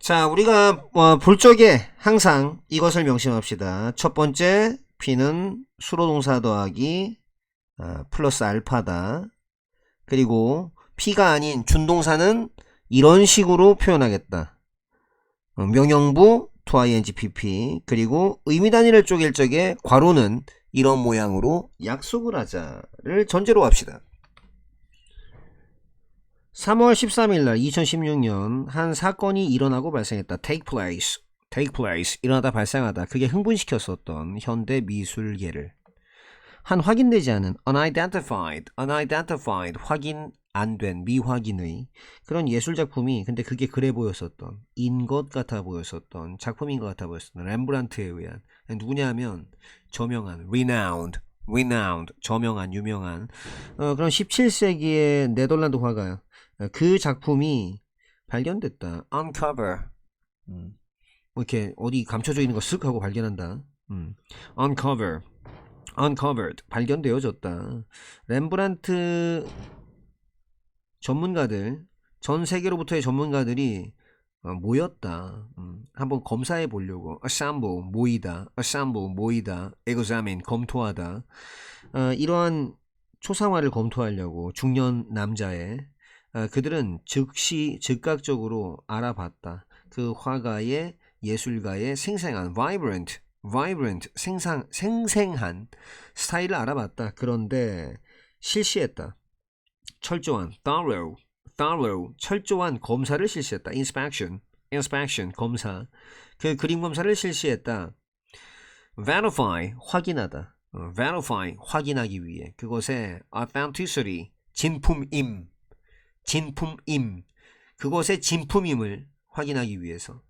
자, 우리가 볼 적에 항상 이것을 명심합시다. 첫 번째, P는 수로동사 더하기 플러스 알파다. 그리고 P가 아닌 준동사는 이런 식으로 표현하겠다. 명령부 to ing 그리고 의미 단위를 쪼갤 적에 괄호는 이런 모양으로 약속을 하자를 전제로 합시다. 3월 13일 날 2016년 한 사건이 일어나고 발생했다. take place 일어나다 발생하다. 그게 흥분시켰었던 현대 미술계를 한 확인되지 않은 unidentified 확인 안 된 미확인의 그런 예술작품이 근데 그게 그래 보였었던 인 것 같아 보였었던 작품인 것 같아 보였었던 렘브란트에 의한 누구냐 하면 저명한 renowned 저명한 유명한 그런 17세기의 네덜란드 화가요. 그 작품이 발견됐다. uncover 뭐 이렇게 어디 감춰져 있는 거 쓱 하고 발견한다. uncovered 발견되어졌다. 렘브란트 전문가들 전 세계로부터의 전문가들이 모였다. 한번 검사해 보려고 assemble 모이다 examine 검토하다. 이러한 초상화를 검토하려고 중년 남자의 그들은 즉시 즉각적으로 알아봤다. 그 화가의 예술가의 생생한 vibrant 생생한 스타일을 알아봤다. 그런데 실시했다. 철저한 thorough 철저한 검사를 실시했다. inspection 검사. 그 그림 검사를 실시했다. verify 확인하다. verify 확인하기 위해 그것의 authenticity 진품임 그것의 진품임을 확인하기 위해서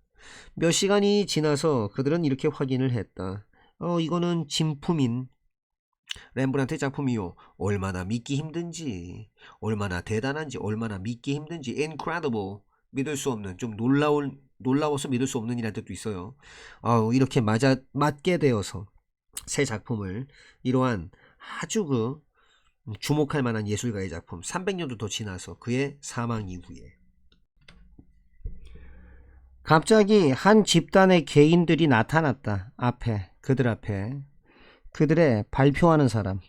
몇 시간이 지나서 그들은 이렇게 확인을 했다. 이거는 진품인 렘브란트의 작품이요. 얼마나 믿기 힘든지, 얼마나 대단한지, 얼마나 믿기 힘든지, incredible, 믿을 수 없는, 좀 놀라워서 믿을 수 없는 이라는 뜻도 있어요. 이렇게 맞게 되어서 새 작품을 이러한 아주 주목할 만한 예술가의 작품 300년도 더 지나서 그의 사망 이후에 갑자기 한 집단의 개인들이 나타났다. 그들 앞에 그들의 발표하는 사람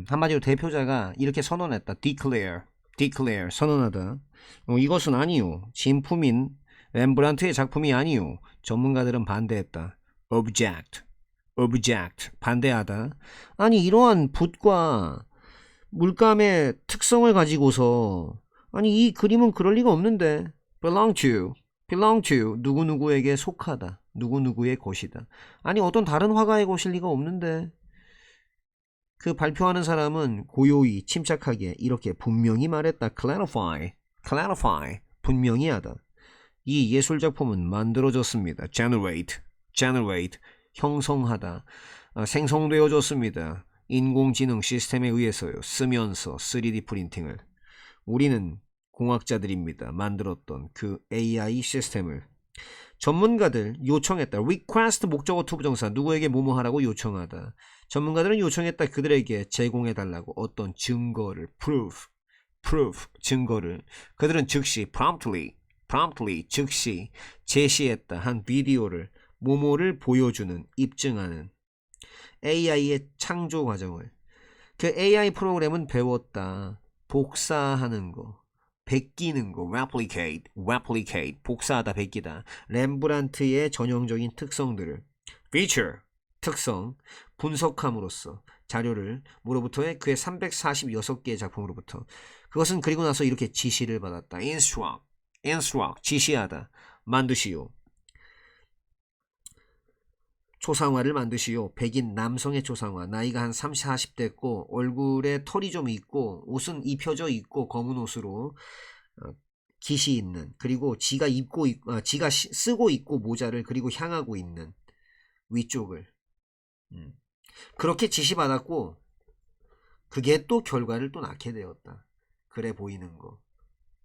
한마디로 대표자가 이렇게 선언했다. declare 선언하다. 이것은 아니요. 진품인 렘브란트의 작품이 아니요. 전문가들은 반대했다. object 반대하다. 아니 이러한 붓과 물감의 특성을 가지고서 아니 이 그림은 그럴 리가 없는데 belong to 누구누구에게 속하다. 누구누구의 것이다. 아니 어떤 다른 화가의 것일 리가 없는데 그 발표하는 사람은 고요히 침착하게 이렇게 분명히 말했다. clarify 분명히 하다. 이 예술작품은 만들어졌습니다. generate 형성하다. 생성되어졌습니다. 인공지능 시스템에 의해서요. 쓰면서 3D 프린팅을 우리는 공학자들입니다. 만들었던 그 AI 시스템을 전문가들 요청했다. request 목적어 투 부정사 누구에게 뭐뭐 하라고 요청하다. 전문가들은 요청했다. 그들에게 제공해달라고 어떤 증거를 proof 증거를 그들은 즉시 promptly 즉시 제시했다. 한 비디오를 뭐뭐를 보여주는 입증하는 AI의 창조 과정을 그 AI 프로그램은 배웠다. 복사하는 거 베끼는 거 replicate 복사하다 베끼다. 렘브란트의 전형적인 특성들을 feature 특성 분석함으로써 자료를 뭐로부터의 그의 346개의 작품으로부터 그것은 그리고 나서 이렇게 지시를 받았다. instruct 지시하다. 만드시오. 초상화를 만드시오. 백인 남성의 초상화. 나이가 한 30, 40 됐고 얼굴에 털이 좀 있고 옷은 입혀져 있고 검은 옷으로 깃이 있는 그리고 지가 쓰고 있고 모자를 그리고 향하고 있는 위쪽을 그렇게 지시받았고 그게 또 결과를 또 낳게 되었다. 그래 보이는 거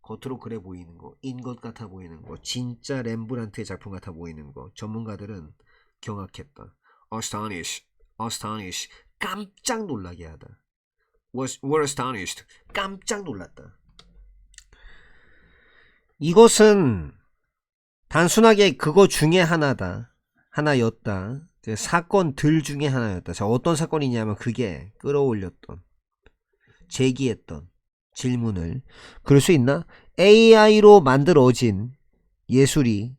겉으로 그래 보이는 거 인 것 같아 보이는 거 진짜 렘브란트의 작품 같아 보이는 거 전문가들은 경악했다. astonish 깜짝 놀라게 하다. were astonished 깜짝 놀랐다. 이것은 단순하게 그거 중에 하나였다. 그 사건들 중에 하나였다. 자, 어떤 사건이냐면 그게 끌어올렸던, 제기했던 질문을, 그럴 수 있나? AI로 만들어진 예술이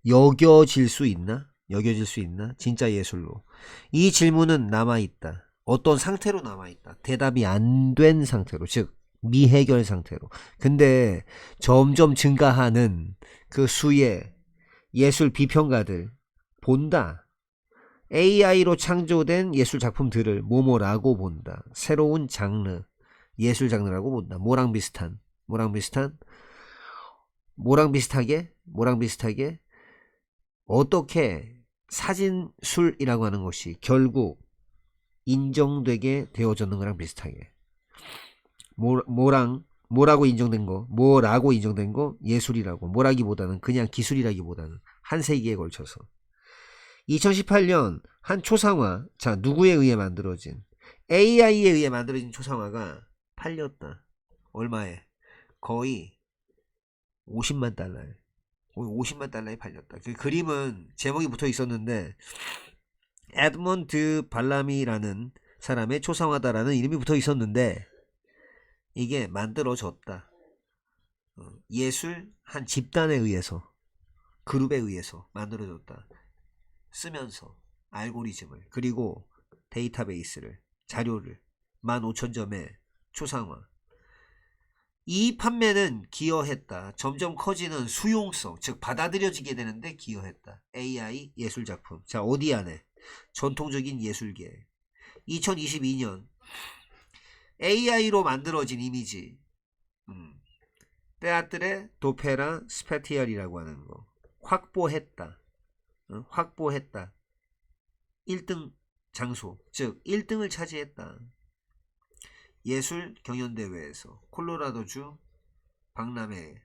여겨질 수 있나? 진짜 예술로. 이 질문은 남아있다. 어떤 상태로 남아있다. 대답이 안 된 상태로, 즉 미해결 상태로. 근데 점점 증가하는 그 수의 예술 비평가들 본다. AI로 창조된 예술 작품들을 뭐뭐라고 본다. 새로운 장르, 예술 장르라고 본다. 뭐랑 비슷하게 어떻게 사진술이라고 하는 것이 결국 인정되게 되어졌는 거랑 비슷하게. 뭐라고 인정된 거 예술이라고, 뭐라기보다는 그냥 기술이라기보다는 한 세기에 걸쳐서. 2018년 한 초상화, 자, 누구에 의해 만들어진, AI에 의해 만들어진 초상화가 팔렸다. 얼마에? 거의 50만 달러에. 거의 50만 달러에 팔렸다. 그 그림은 제목이 붙어 있었는데 에드먼드 발라미라는 사람의 초상화다라는 이름이 붙어 있었는데 이게 만들어졌다. 예술 한 집단에 의해서, 그룹에 의해서 만들어졌다. 쓰면서 알고리즘을, 그리고 데이터베이스를, 자료를 15,000점의 초상화. 이 판매는 기여했다. 점점 커지는 수용성, 즉 받아들여지게 되는데 기여했다. AI 예술작품. 자, 어디 안에? 전통적인 예술계. 2022년 AI로 만들어진 이미지, 테아트레 도페라 스페티얼이라고 하는 거 확보했다. 1등 장소, 즉 1등을 차지했다. 예술 경연대회에서 콜로라도주 박람회.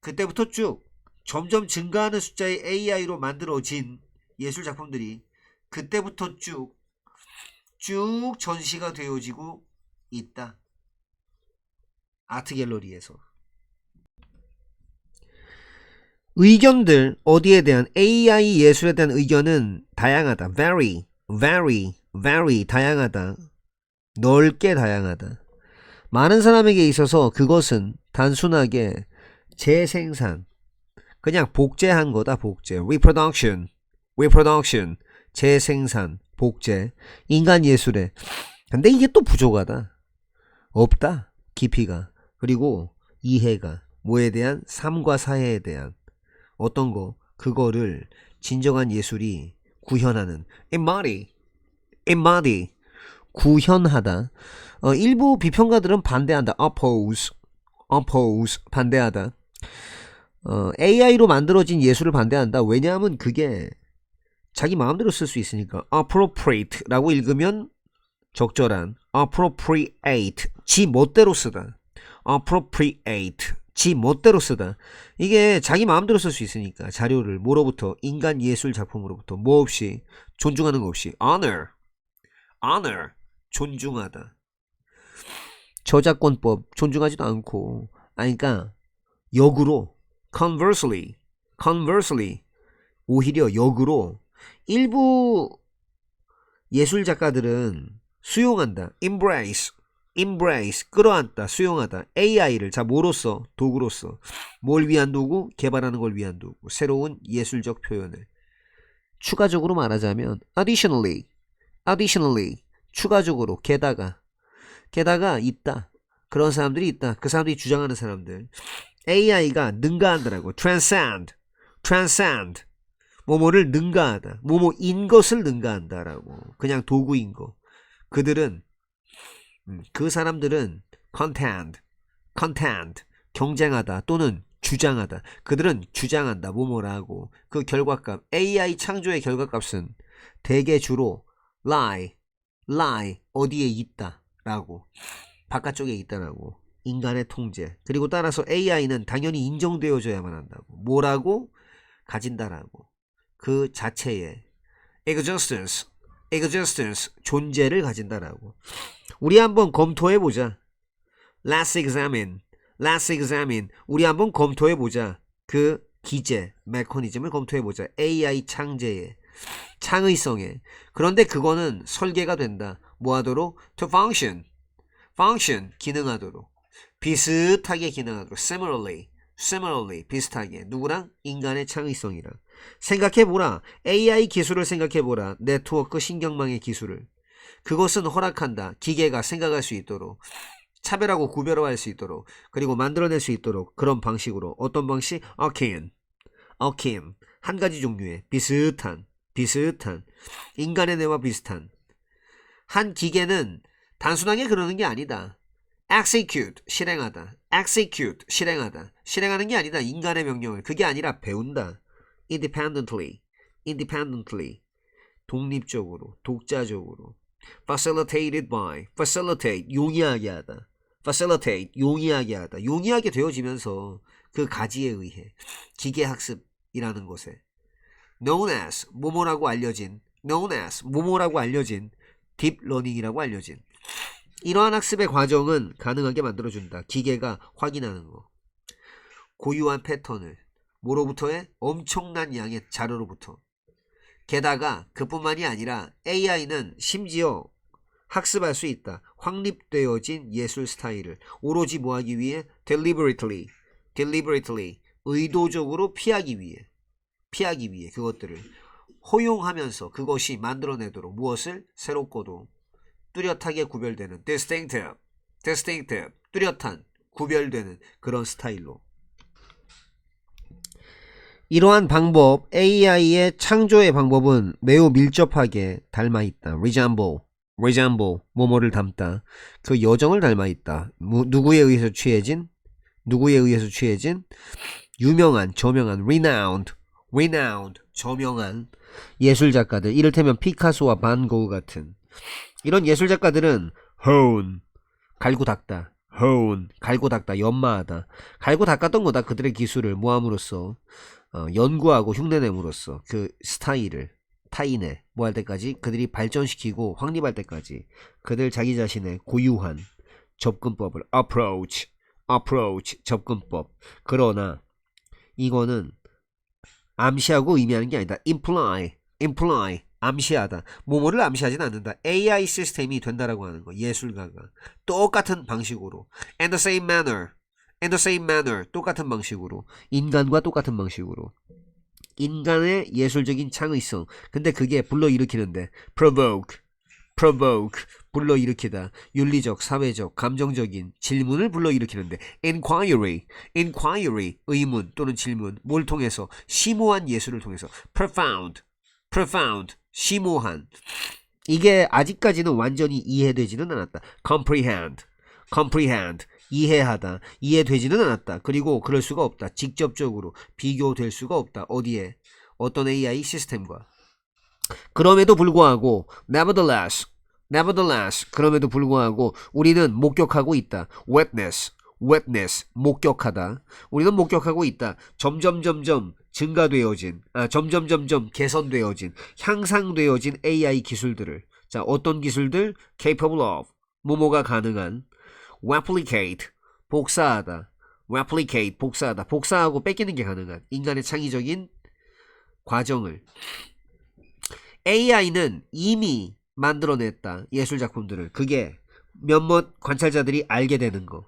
그때부터 쭉 점점 증가하는 숫자의 AI로 만들어진 예술 작품들이 그때부터 쭉 전시가 되어지고 있다. 아트갤러리에서. 의견들, 어디에 대한, AI 예술에 대한 의견은 다양하다. very 다양하다. 넓게 다양하다. 많은 사람에게 있어서 그것은 단순하게 재생산, 그냥 복제한 거다. 복제, reproduction, 재생산, 복제, 인간 예술에. 근데 이게 또 부족하다. 없다. 깊이가, 그리고 이해가, 뭐에 대한, 삶과 사회에 대한 어떤 거, 그거를 진정한 예술이 구현하는, embody, 구현하다. 일부 비평가들은 반대한다. oppose, 반대하다. AI로 만들어진 예술을 반대한다. 왜냐하면 그게 자기 마음대로 쓸 수 있으니까. appropriate라고 읽으면 적절한, appropriate, 지 멋대로 쓰다. appropriate, 지 멋대로 쓰다. 이게 자기 마음대로 쓸 수 있으니까. 자료를 뭐로부터? 인간 예술 작품으로부터. 뭐 없이? 존중하는 거 없이. honor, 존중하다. 저작권법 존중하지도 않고. 그러니까 역으로, conversely, 오히려 역으로 일부 예술 작가들은 수용한다. embrace, 끌어안다, 수용하다. AI를, 자, 뭐로써? 도구로서. 뭘 위한 도구? 개발하는 걸 위한 도구. 새로운 예술적 표현을. 추가적으로 말하자면 additionally, 추가적으로, 게다가 있다. 그런 사람들이 있다. 그 사람들이 주장하는 사람들. AI가 능가한다라고. transcend, 뭐뭐를 능가하다. 뭐뭐인 것을 능가한다라고. 그냥 도구인 거. 그들은, 그 사람들은 contend, 경쟁하다 또는 주장하다. 그들은 주장한다. 뭐뭐라고. 그 결과값, AI 창조의 결과값은 대개 주로 lie, 어디에 있다 라고, 바깥쪽에 있다라고. 인간의 통제. 그리고 따라서 AI는 당연히 인정되어져야만 한다고. 뭐라고? 가진다라고. 그 자체의 existence, 존재를 가진다라고. 우리 한번 검토해보자. Let's examine Let's examine. 우리 한번 검토해보자. 그 기제, 메커니즘을 검토해보자. AI 창제의 창의성에. 그런데 그거는 설계가 된다. 뭐하도록? To function. function, 기능하도록. 비슷하게 기능하도록. similarly, 비슷하게. 누구랑? 인간의 창의성이랑. 생각해보라. AI 기술을 생각해보라. 네트워크 신경망의 기술을. 그것은 허락한다. 기계가 생각할 수 있도록. 차별하고 구별할 수 있도록. 그리고 만들어낼 수 있도록. 그런 방식으로. 어떤 방식? akin. 한 가지 종류의 비슷한. 인간의 뇌와 비슷한. 한 기계는 단순하게 그러는 게 아니다. execute, 실행하다. 실행하는 게 아니다. 인간의 명령을. 그게 아니라 배운다. independently. 독립적으로, 독자적으로. facilitated by. facilitate, 용이하게 하다. 용이하게 되어지면서 그 가지에 의해. 기계학습이라는 것에. known as, 모모라고 알려진 딥러닝이라고 알려진 이러한 학습의 과정은 가능하게 만들어준다. 기계가 확인하는 거. 고유한 패턴을 뭐로부터의? 엄청난 양의 자료로부터. 게다가 그뿐만이 아니라 AI는 심지어 학습할 수 있다. 확립되어진 예술 스타일을 오로지 뭐하기 위해? deliberately 의도적으로 피하기 위해 그것들을 허용하면서 그것이 만들어내도록 무엇을? 새롭고도 뚜렷하게 구별되는 distinctive 뚜렷한 구별되는 그런 스타일로. 이러한 방법, AI의 창조의 방법은 매우 밀접하게 닮아있다. resemble, 뭐뭐를 닮다. 그 여정을 닮아있다. 누구에 의해서 취해진? 유명한, 저명한, renowned, 저명한 예술작가들. 이를테면 피카소와 반 고흐 같은 이런 예술작가들은 갈고 닦다, 연마하다. 갈고 닦았던 거다. 그들의 기술을 모함으로써 연구하고 흉내냄으로써 그 스타일을 타인의 할 때까지 그들이 발전시키고 확립할 때까지 그들 자기 자신의 고유한 접근법을 approach 접근법. 그러나 이거는 암시하고 의미하는 게 아니다. imply 암시하다. 뭐뭐를 암시하진 않는다. AI 시스템이 된다라고 하는 거. 예술가가 똑같은 방식으로 in the same manner 똑같은 방식으로 인간과 똑같은 방식으로 인간의 예술적인 창의성. 근데 그게 불러일으키는데 provoke 불러일으키다. 윤리적, 사회적, 감정적인 질문을 불러일으키는데 inquiry 의문 또는 질문. 뭘 통해서? 심오한 예술을 통해서. profound 심오한. 이게 아직까지는 완전히 이해되지는 않았다. comprehend 이해하다. 이해되지는 않았다. 그리고 그럴 수가 없다. 직접적으로 비교될 수가 없다. 어디에? 어떤 AI 시스템과. 그럼에도 불구하고 nevertheless 그럼에도 불구하고 우리는 목격하고 있다. witness 목격하다. 우리는 목격하고 있다. 점점 증가되어진, 점점 개선되어진, 향상되어진 AI 기술들을. 자, 어떤 기술들? capable of, 뭐뭐가 가능한. replicate, 복사하다. 복사하고 뺏기는 게 가능한 인간의 창의적인 과정을. AI는 이미 만들어냈다. 예술작품들을. 그게 몇몇 관찰자들이 알게 되는 거.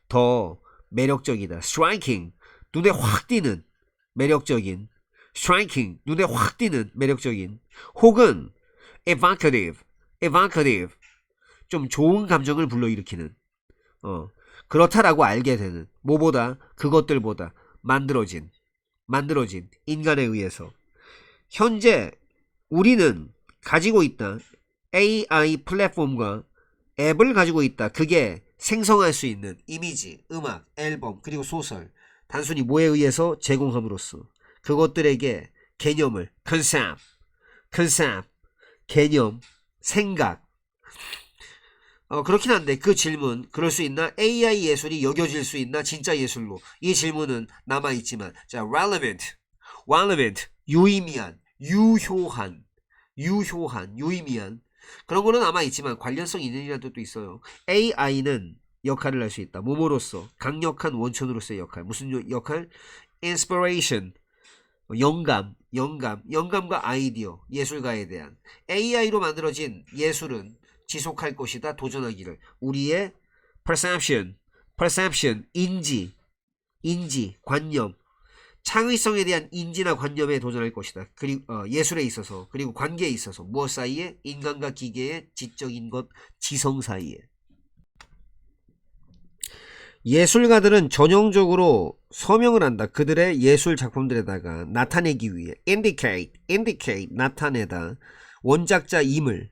더 매력적이다. striking, 눈에 확 띄는 매력적인. 혹은 evocative, 좀 좋은 감정을 불러일으키는. 그렇다라고 알게 되는. 뭐보다? 그것들보다 만들어진 인간에 의해서. 현재 우리는 가지고 있다. AI 플랫폼과 앱을 가지고 있다. 그게 생성할 수 있는 이미지, 음악, 앨범, 그리고 소설. 단순히 뭐에 의해서? 제공함으로써 그것들에게 개념을 concept, 개념, 생각. 그렇긴 한데 그 질문, 그럴 수 있나? AI 예술이 여겨질 수 있나? 진짜 예술로. 이 질문은 남아있지만. 자, relevant, 유의미한, 유효한, 유의미한. 그런 거는 남아있지만 관련성 있는 이라는 뜻도 있어요. AI는 역할을 할 수 있다. 뭐뭐로서 강력한 원천으로서의 역할. 무슨 역할? inspiration, 영감과 아이디어, 예술가에 대한. AI로 만들어진 예술은 지속할 것이다. 도전하기를. 우리의 perception, 인지, 관념, 창의성에 대한 인지나 관념에 도전할 것이다. 그리고 예술에 있어서, 그리고 관계에 있어서, 무엇 사이에? 인간과 기계의 지적인 것, 지성 사이에. 예술가들은 전형적으로 서명을 한다. 그들의 예술 작품들에다가 나타내기 위해 indicate 나타내다. 원작자임을.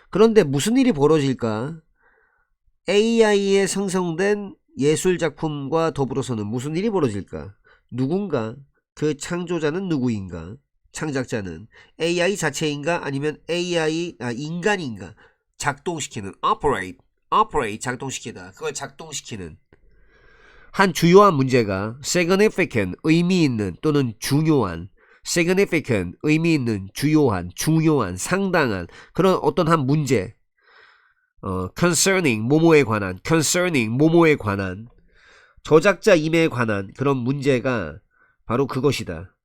그런데 무슨 일이 벌어질까? AI에 생성된 예술 작품과 더불어서는 무슨 일이 벌어질까? 누군가, 그 창조자는 누구인가? 창작자는 AI 자체인가? 아니면 인간인가? 작동시키는 operate 작동시키다. 그걸 작동시키는 한 주요한 문제가 significant, 의미 있는 또는 중요한, significant, 의미 있는, 중요한, 상당한 그런 어떤 한 문제, concerning, 모모에 관한, 저작자임에 관한 그런 문제가 바로 그것이다.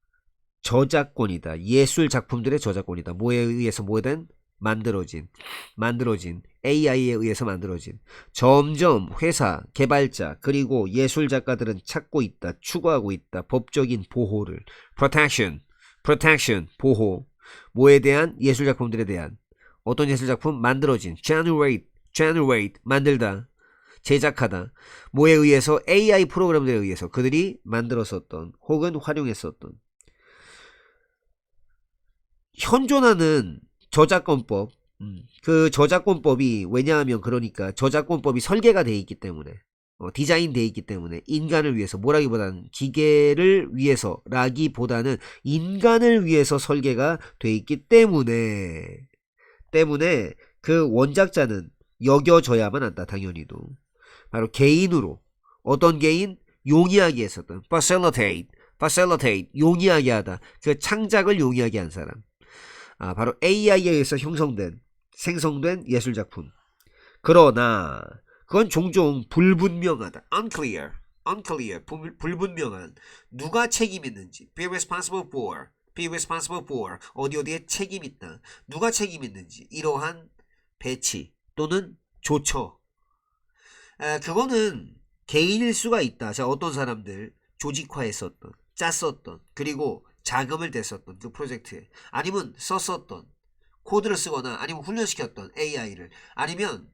저작권이다. 예술 작품들의 저작권이다. 뭐에 의해서 뭐든 만들어진 AI에 의해서 만들어진. 점점 회사, 개발자 그리고 예술 작가들은 찾고 있다. 추구하고 있다. 법적인 보호를. protection, 보호. 뭐에 대한? 예술 작품들에 대한. 어떤 예술 작품? 만들어진. generate, 만들다. 제작하다. 뭐에 의해서? AI 프로그램들에 의해서 그들이 만들었었던 혹은 활용했었던. 현존하는 저작권법, 그 저작권법이 왜냐하면 그러니까 저작권법이 설계가 돼 있기 때문에, 디자인 돼 있기 때문에 인간을 위해서, 뭐라기보다는 기계를 위해서라기보다는 인간을 위해서 설계가 돼 있기 때문에 그 원작자는 여겨져야만 한다. 당연히도 바로 개인으로. 어떤 개인? 용이하게 했었던 facilitate 용이하게 하다. 그 창작을 용이하게 한 사람. 바로 AI에 의해서 생성된 예술작품. 그러나 그건 종종 불분명하다. unclear, 불분명한. 누가 책임 있는지. be responsible for, 어디에 책임 있다. 누가 책임 있는지. 이러한 배치 또는 조처. 그거는 개인일 수가 있다. 자, 어떤 사람들 조직화했었던, 짰었던, 그리고 자금을 댔었던 그 프로젝트에, 아니면 썼었던, 코드를 쓰거나 아니면 훈련시켰던 AI를, 아니면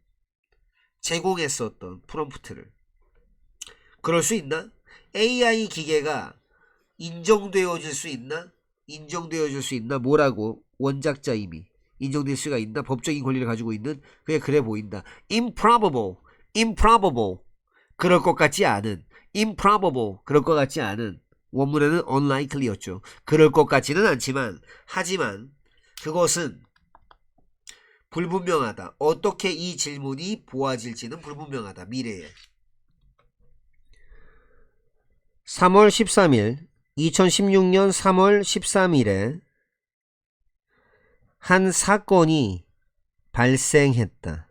제공했었던 프롬프트를. 그럴 수 있나? AI 기계가 인정되어질 수 있나? 뭐라고? 원작자임이 인정될 수가 있나? 법적인 권리를 가지고 있는. 그래 보인다. improbable, 그럴 것 같지 않은. 그럴 것 같지 않은. 원문에는 unlikely였죠. 그럴 것 같지는 않지만, 하지만 그것은 불분명하다. 어떻게 이 질문이 보아질지는 불분명하다. 미래에. 2016년 3월 13일에 한 사건이 발생했다.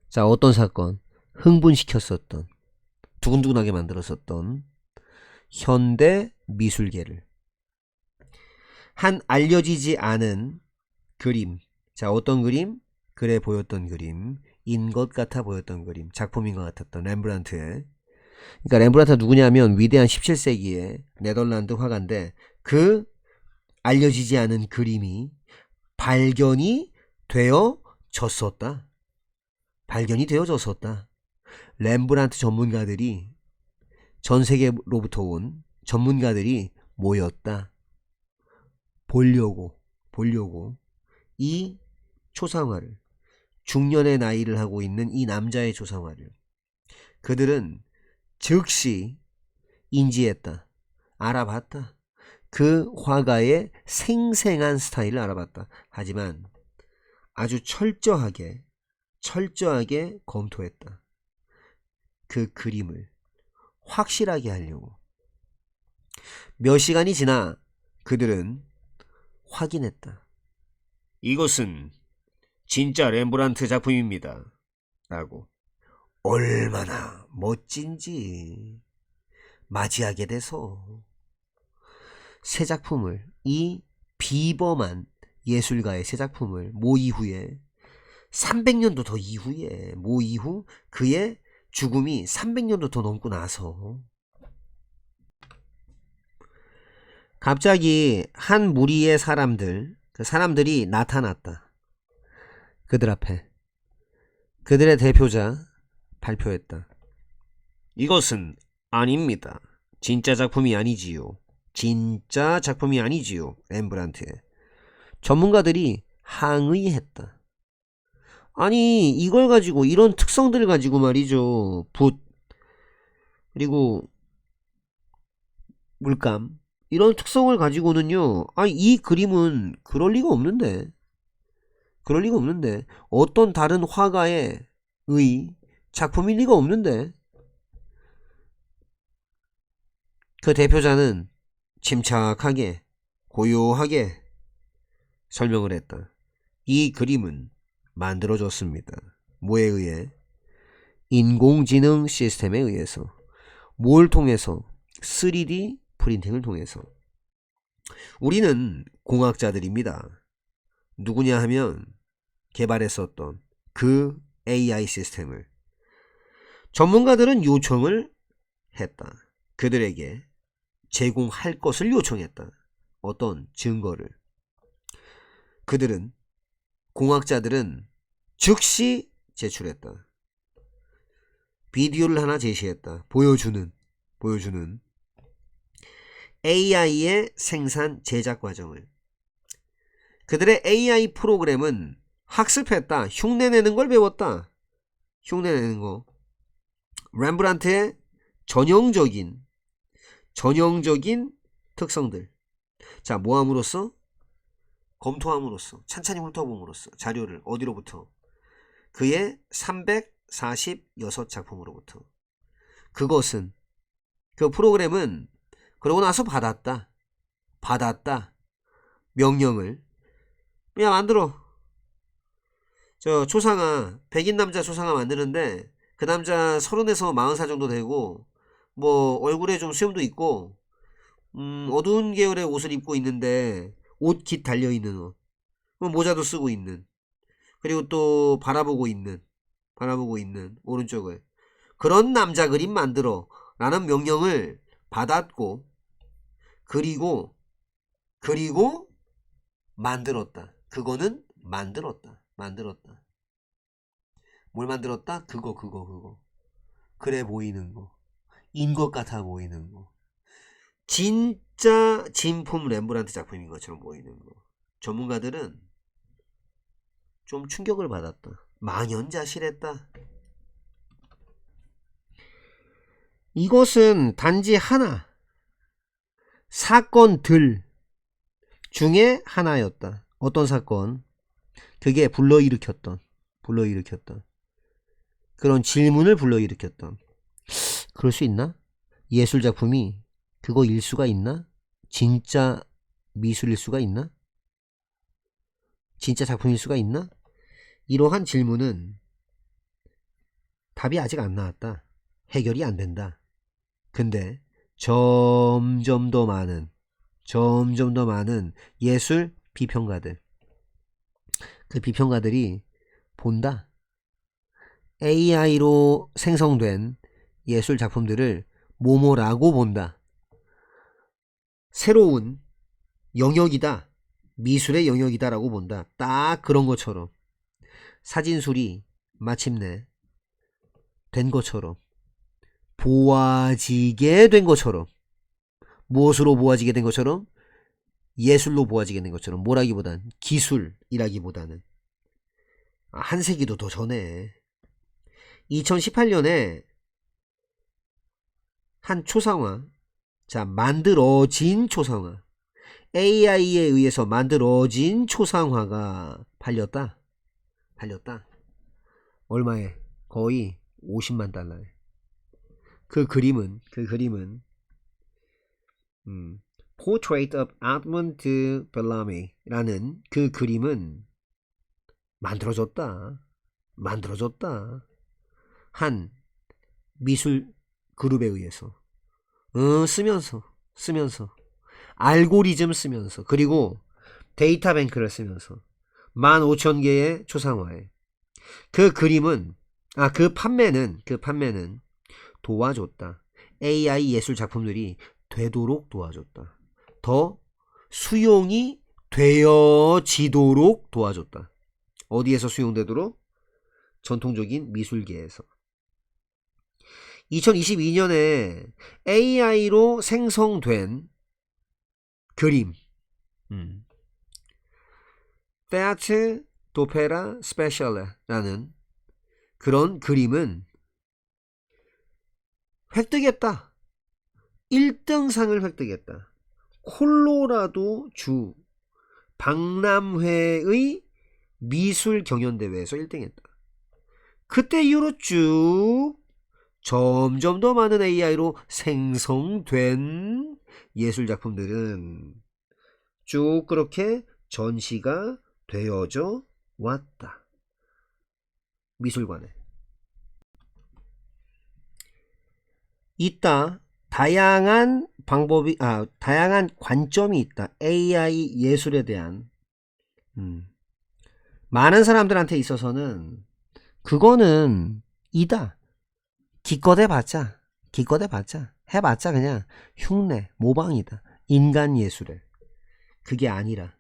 자, 어떤 사건? 흥분시켰었던, 두근두근하게 만들었었던 현대 미술계를. 한 알려지지 않은 그림. 자, 어떤 그림? 그래 보였던 그림. 인 것 같아 보였던 그림. 작품인 것 같았던 렘브란트의. 그러니까 렘브란트가 누구냐면 위대한 17세기의 네덜란드 화가인데, 그 알려지지 않은 그림이 발견이 되어졌었다. 렘브란트 전문가들이, 전 세계로부터 온 전문가들이 모였다. 보려고 이 초상화를, 중년의 나이를 하고 있는 이 남자의 초상화를 그들은 즉시 인지했다. 알아봤다. 그 화가의 생생한 스타일을 알아봤다. 하지만 아주 철저하게 검토했다. 그 그림을 확실하게 하려고. 몇 시간이 지나 그들은 확인했다. 이것은 진짜 렘브란트 작품입니다. 라고. 얼마나 멋진지 맞이하게 돼서 새 작품을, 이 비범한 예술가의 새 작품을 모 이후에 300년도 더 이후에, 모 이후 그의 죽음이 300년도 더 넘고 나서 갑자기 한 무리의 사람들, 그 사람들이 나타났다. 그들 앞에. 그들의 대표자 발표했다. 이것은 아닙니다. 진짜 작품이 아니지요. 진짜 작품이 아니지요. 렘브란트의. 전문가들이 항의했다. 아니 이걸 가지고, 이런 특성들을 가지고 말이죠. 붓 그리고 물감, 이런 특성을 가지고는요, 아니 이 그림은 그럴 리가 없는데, 그럴 리가 없는데, 어떤 다른 화가의 작품일 리가 없는데. 그 대표자는 침착하게 고요하게 설명을 했다. 이 그림은 만들어졌습니다. 뭐에 의해? 인공지능 시스템에 의해서. 뭘 통해서? 3D 프린팅을 통해서. 우리는 공학자들입니다. 누구냐 하면 개발했었던 그 AI 시스템을. 전문가들은 요청을 했다. 그들에게 제공할 것을 요청했다. 어떤 증거를. 그들은, 공학자들은 즉시 제출했다. 비디오를 하나 제시했다. 보여주는 AI의 생산 제작 과정을. 그들의 AI 프로그램은 학습했다. 흉내내는 걸 배웠다. 흉내내는 거. 렘브란트의 전형적인 특성들. 자, 뭐함으로써? 검토함으로써, 찬찬히 훑어봄으로써, 자료를 어디로부터? 그의 346작품으로부터. 그것은, 그 프로그램은 그러고 나서 받았다. 명령을. 야, 만들어. 저 초상화, 백인 남자 초상화 만드는데 그 남자 30에서 40살 정도 되고, 뭐 얼굴에 좀 수염도 있고, 어두운 계열의 옷을 입고 있는데 옷깃 달려있는 옷, 모자도 쓰고 있는, 그리고 또 바라보고 있는 오른쪽을, 그런 남자 그림 만들어 라는 명령을 받았고, 그리고 만들었다. 그거는 만들었다. 뭘 만들었다? 그거. 그래 보이는 거. 인 것 같아 보이는 거. 진짜 진품 렘브란트 작품인 것처럼 보이는 거. 전문가들은 좀 충격을 받았다. 망연자실했다. 이것은 단지 하나, 사건들 중에 하나였다. 어떤 사건? 그게 불러일으켰던 그런 질문을 불러일으켰던. 그럴 수 있나? 예술작품이 그거일 수가 있나? 진짜 미술일 수가 있나? 진짜 작품일 수가 있나? 이러한 질문은 답이 아직 안 나왔다. 해결이 안 된다. 근데 점점 더 많은 예술 비평가들, 그 비평가들이 본다. AI로 생성된 예술 작품들을 뭐뭐라고 본다. 새로운 영역이다. 미술의 영역이다라고 본다. 딱 그런 것처럼. 사진술이 마침내 된 것처럼. 보아지게 된 것처럼. 무엇으로 보아지게 된 것처럼? 예술로 보아지게 된 것처럼. 뭐라기보단, 기술이라기보다는. 한 세기도 더 전에 2018년에 한 초상화, 자, 만들어진 초상화, AI에 의해서 만들어진 초상화가 팔렸다. 얼마에? 거의 50만 달러에. 그 그림은 Portrait of Edmond de Bellamy 라는 그 그림은 만들어졌다. 한 미술 그룹에 의해서 쓰면서 알고리즘 쓰면서 그리고 데이터 뱅크를 쓰면서 15,000개의 초상화에 그 그림은 그 판매는 도와줬다. AI 예술 작품들이 되도록 도와줬다. 더 수용이 되어지도록 도와줬다. 어디에서 수용되도록? 전통적인 미술계에서. 2022년에 AI로 생성된 그림 Fat Dopera Special라는 그런 그림은 획득했다. 1등상을 획득했다. 콜로라도 주 박람회의 미술 경연대회에서 1등했다. 그때 이후로 쭉 점점 더 많은 AI로 생성된 예술작품들은 쭉 그렇게 전시가 되어져 왔다. 미술관에. 있다. 다양한 방법이, 다양한 관점이 있다. AI 예술에 대한. 많은 사람들한테 있어서는 그거는 이다. 기껏 해봤자 해봤자 그냥 흉내, 모방이다. 인간 예술에. 그게 아니라,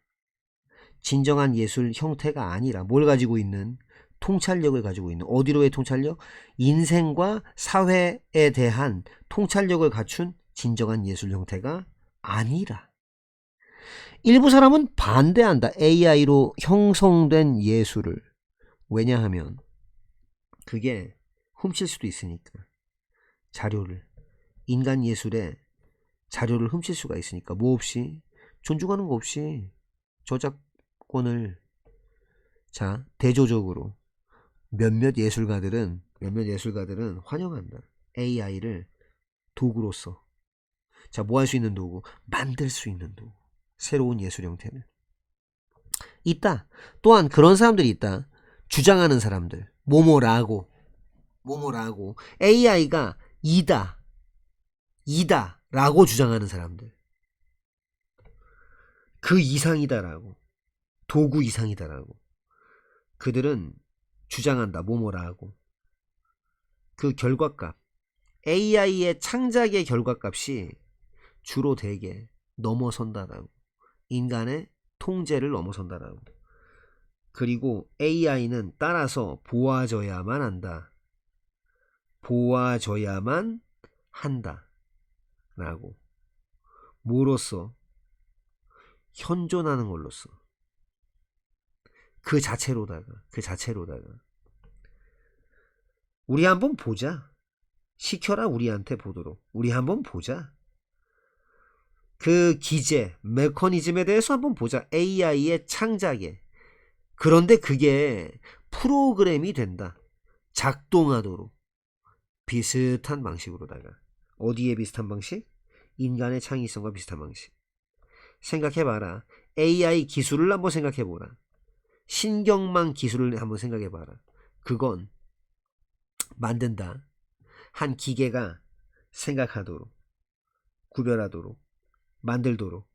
진정한 예술 형태가 아니라 뭘 가지고 있는? 통찰력을 가지고 있는. 어디로의 통찰력? 인생과 사회에 대한 통찰력을 갖춘 진정한 예술 형태가 아니라. 일부 사람은 반대한다. AI로 형성된 예술을. 왜냐하면 그게 훔칠 수도 있으니까. 자료를. 인간 예술에 자료를 훔칠 수가 있으니까. 뭐 없이? 존중하는 거 없이 저작권을 대조적으로 몇몇 예술가들은 환영한다. AI를 도구로서. 뭐 할 수 있는 도구? 만들 수 있는 도구. 새로운 예술 형태를. 있다. 또한 그런 사람들이 있다. 주장하는 사람들. 뭐뭐라고 AI가 이다 라고 주장하는 사람들. 그 이상이다라고. 도구 이상이다라고. 그들은 주장한다. 뭐뭐라고. 그 결과값. AI의 창작의 결과값이 주로 대개 넘어선다라고. 인간의 통제를 넘어선다라고. 그리고 AI는 따라서 보아져야만 한다. 보아져야만 한다. 라고. 뭐로써? 현존하는 걸로써. 그 자체로다가. 우리 한번 보자. 시켜라 우리한테 보도록. 우리 한번 보자. 그 기제, 메커니즘에 대해서 한번 보자. AI의 창작에. 그런데 그게 프로그램이 된다. 작동하도록. 비슷한 방식으로다가. 어디에 비슷한 방식? 인간의 창의성과 비슷한 방식. 생각해봐라. AI 기술을 한번 생각해보라. 신경망 기술을 한번 생각해봐라. 그건 만든다. 한 기계가 생각하도록, 구별하도록, 만들도록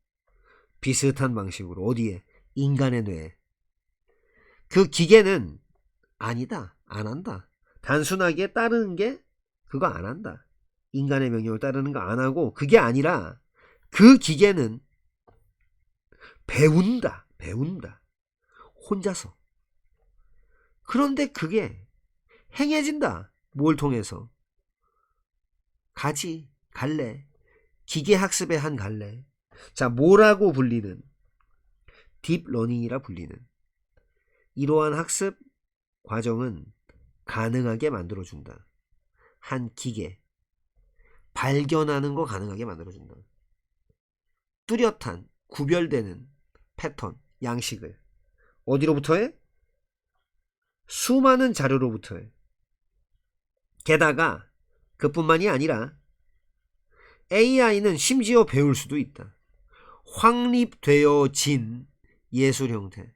비슷한 방식으로. 어디에? 인간의 뇌에. 그 기계는 아니다. 안 한다. 단순하게 따르는 게 그거 안 한다. 인간의 명령을 따르는 거 안 하고, 그게 아니라 그 기계는 배운다. 혼자서. 그런데 그게 행해진다. 뭘 통해서? 갈래. 기계학습의 한 갈래. 뭐라고 불리는? 딥러닝이라 불리는. 이러한 학습 과정은 가능하게 만들어준다. 한 기계. 발견하는 거 가능하게 만들어준다. 뚜렷한, 구별되는 패턴, 양식을. 어디로부터 해? 수많은 자료로부터 해. 게다가 그뿐만이 아니라 AI는 심지어 배울 수도 있다. 확립되어진 예술 형태.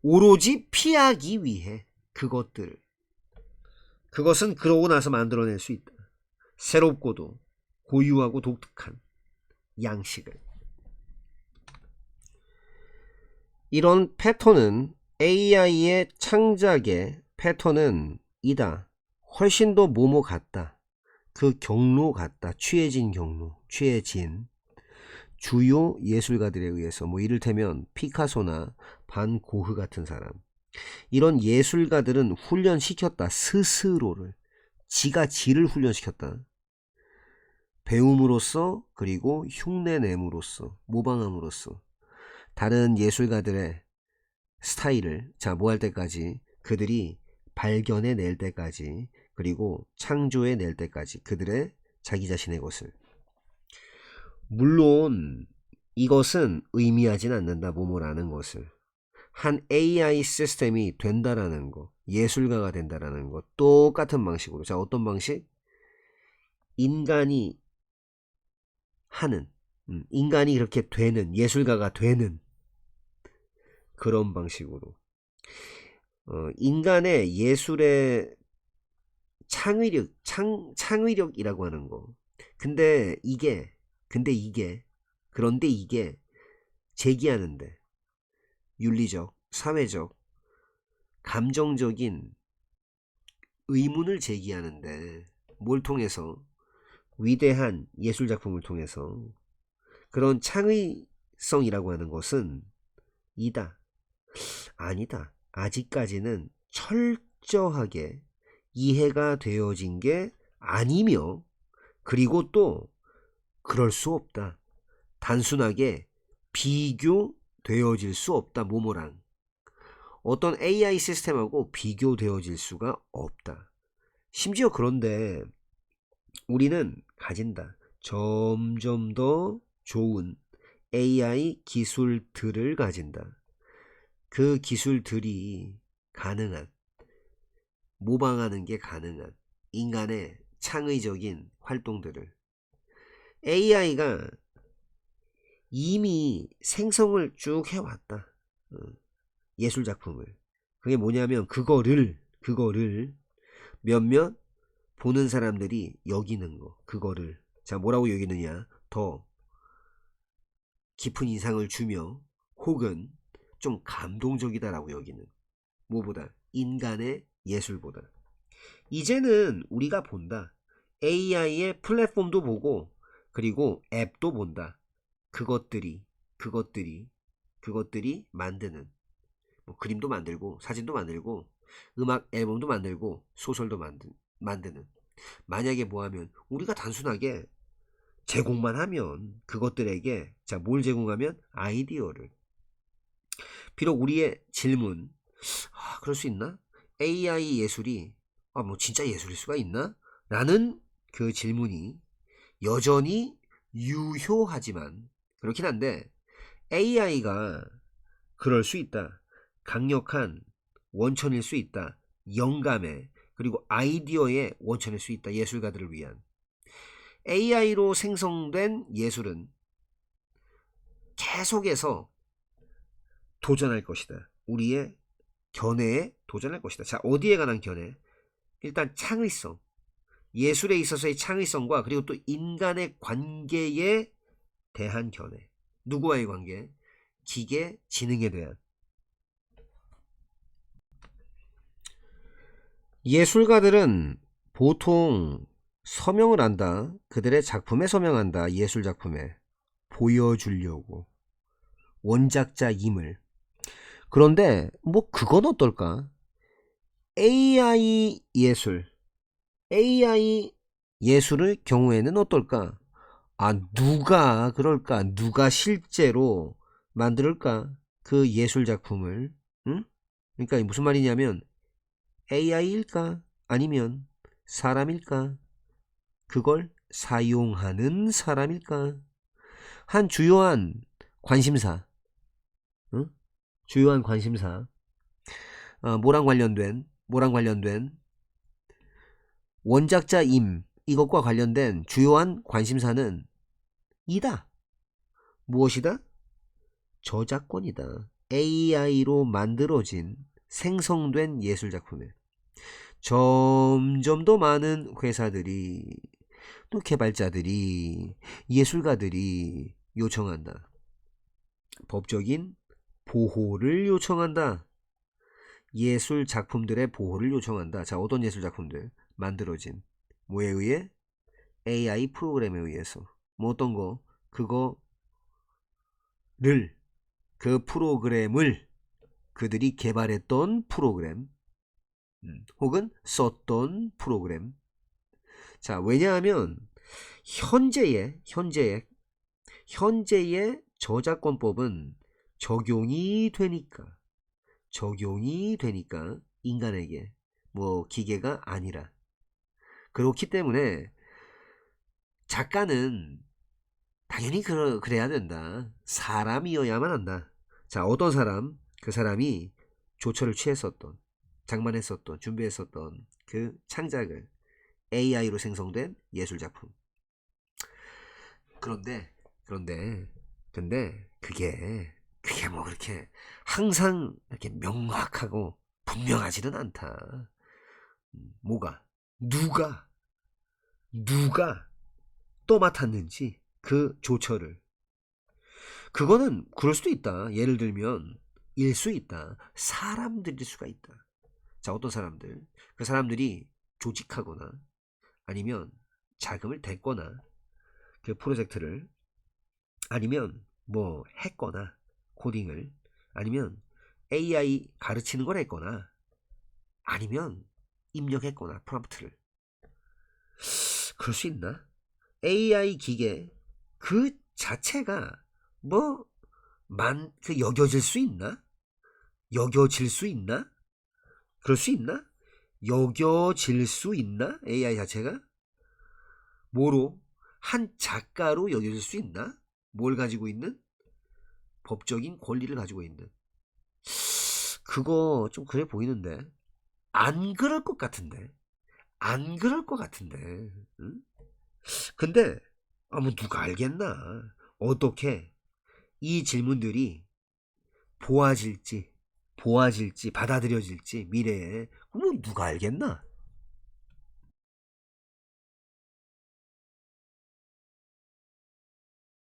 오로지 피하기 위해 그것들을 그것은 그러고 나서 만들어낼 수 있다. 새롭고도 고유하고 독특한 양식을. 이런 패턴은 AI의 창작의 패턴은 이다. 훨씬 더 뭐뭐 같다. 그 경로 같다. 취해진 경로. 취해진 주요 예술가들에 의해서 뭐 이를테면 피카소나 반 고흐 같은 사람. 이런 예술가들은 훈련시켰다. 스스로를. 지가 지를 훈련시켰다. 배움으로써 그리고 흉내냄으로써 모방함으로써 다른 예술가들의 스타일을 뭐 할 때까지 그들이 발견해 낼 때까지 그리고 창조해 낼 때까지 그들의 자기 자신의 것을. 물론 이것은 의미하진 않는다. 뭐뭐라는 것을. 한 AI 시스템이 된다라는 거, 예술가가 된다라는 거 똑같은 방식으로. 자, 어떤 방식? 인간이 하는, 인간이 그렇게 되는, 예술가가 되는 그런 방식으로. 인간의 예술의 창의력, 창의력이라고 하는 거. 그런데 이게 제기하는데 윤리적, 사회적, 감정적인 의문을 제기하는데 뭘 통해서? 위대한 예술작품을 통해서. 그런 창의성이라고 하는 것은 이다. 아니다. 아직까지는 철저하게 이해가 되어진 게 아니며, 그리고 또 그럴 수 없다. 단순하게 비교되어질 수 없다. 뭐뭐랑 어떤 AI 시스템하고 비교되어질 수가 없다. 심지어 그런데 우리는 가진다. 점점 더 좋은 AI 기술들을 가진다. 그 기술들이 가능한, 모방하는 게 가능한 인간의 창의적인 활동들을 AI가 이미 생성을 쭉 해왔다. 예술작품을. 그게 뭐냐면 그거를 몇몇 보는 사람들이 여기는 거. 그거를 자 뭐라고 여기느냐? 더 깊은 인상을 주며 혹은 좀 감동적이다라고 여기는. 뭐보다? 인간의 예술보다. 이제는 우리가 본다. AI의 플랫폼도 보고 그리고 앱도 본다. 그것들이 만드는 뭐 그림도 만들고 사진도 만들고 음악 앨범도 만들고 소설도 만드는. 만약에 뭐하면 우리가 단순하게 제공만 하면 그것들에게 뭘 제공하면? 아이디어를. 비록 우리의 질문, 그럴 수 있나? AI 예술이 뭐 진짜 예술일 수가 있나? 라는 그 질문이 여전히 유효하지만, 그렇긴 한데 AI가 그럴 수 있다. 강력한 원천일 수 있다. 영감의 그리고 아이디어의 원천일 수 있다. 예술가들을 위한. AI로 생성된 예술은 계속해서 도전할 것이다. 우리의 견해에 도전할 것이다. 자, 어디에 관한 견해? 일단 창의성. 예술에 있어서의 창의성과 그리고 또 인간의 관계에 대한 견해. 누구와의 관계? 기계, 지능에 대한. 예술가들은 보통 서명을 한다. 그들의 작품에 서명한다. 예술 작품에. 보여주려고. 원작자임을. 그런데 뭐 그건 어떨까? AI 예술의 경우에는 어떨까? 누가 그럴까? 누가 실제로 만들까? 그 예술 작품을. 응? 그러니까 무슨 말이냐면 AI일까? 아니면 사람일까? 그걸 사용하는 사람일까? 한 주요한 관심사, 응? 주요한 관심사, 뭐랑 관련된 원작자임, 이것과 관련된 주요한 관심사는 이다. 무엇이다? 저작권이다. AI로 만들어진 생성된 예술작품에. 점점 더 많은 회사들이 또 개발자들이 예술가들이 요청한다. 법적인 보호를 요청한다. 예술 작품들의 보호를 요청한다. 자, 어떤 예술 작품들 만들어진 뭐에 의해? AI 프로그램에 의해서. 뭐 어떤 거? 그 프로그램을 그들이 개발했던 프로그램 혹은 썼던 프로그램. 자, 왜냐하면 현재의 저작권법은 적용이 되니까 인간에게 뭐 기계가 아니라. 그렇기 때문에 작가는 당연히 그래야 된다. 사람이어야만 한다. 자, 어떤 사람? 그 사람이 조처를 취했었던, 장만했었던, 준비했었던 그 창작을 AI로 생성된 예술작품. 근데 그게 뭐 그렇게 항상 이렇게 명확하고 분명하지는 않다. 뭐가? 누가 떠맡았는지 그 조처를. 그거는 그럴 수도 있다. 예를 들면 일 수 있다. 사람들일 수가 있다. 자, 어떤 사람들? 그 사람들이 조직하거나 아니면 자금을 댔거나 그 프로젝트를 아니면 뭐 했거나 코딩을 아니면 AI 가르치는 걸 했거나 아니면 입력했거나 프롬프트를. 그럴 수 있나? AI 기계 그 자체가 뭐 여겨질 수 있나? 여겨질 수 있나? 그럴 수 있나? 여겨질 수 있나? AI 자체가? 뭐로? 한 작가로 여겨질 수 있나? 뭘 가지고 있는? 법적인 권리를 가지고 있는. 그거 좀 그래 보이는데. 안 그럴 것 같은데. 응? 근데 뭐 누가 알겠나? 어떻게 이 질문들이 보아질지 받아들여질지 미래에 뭐 누가 알겠나?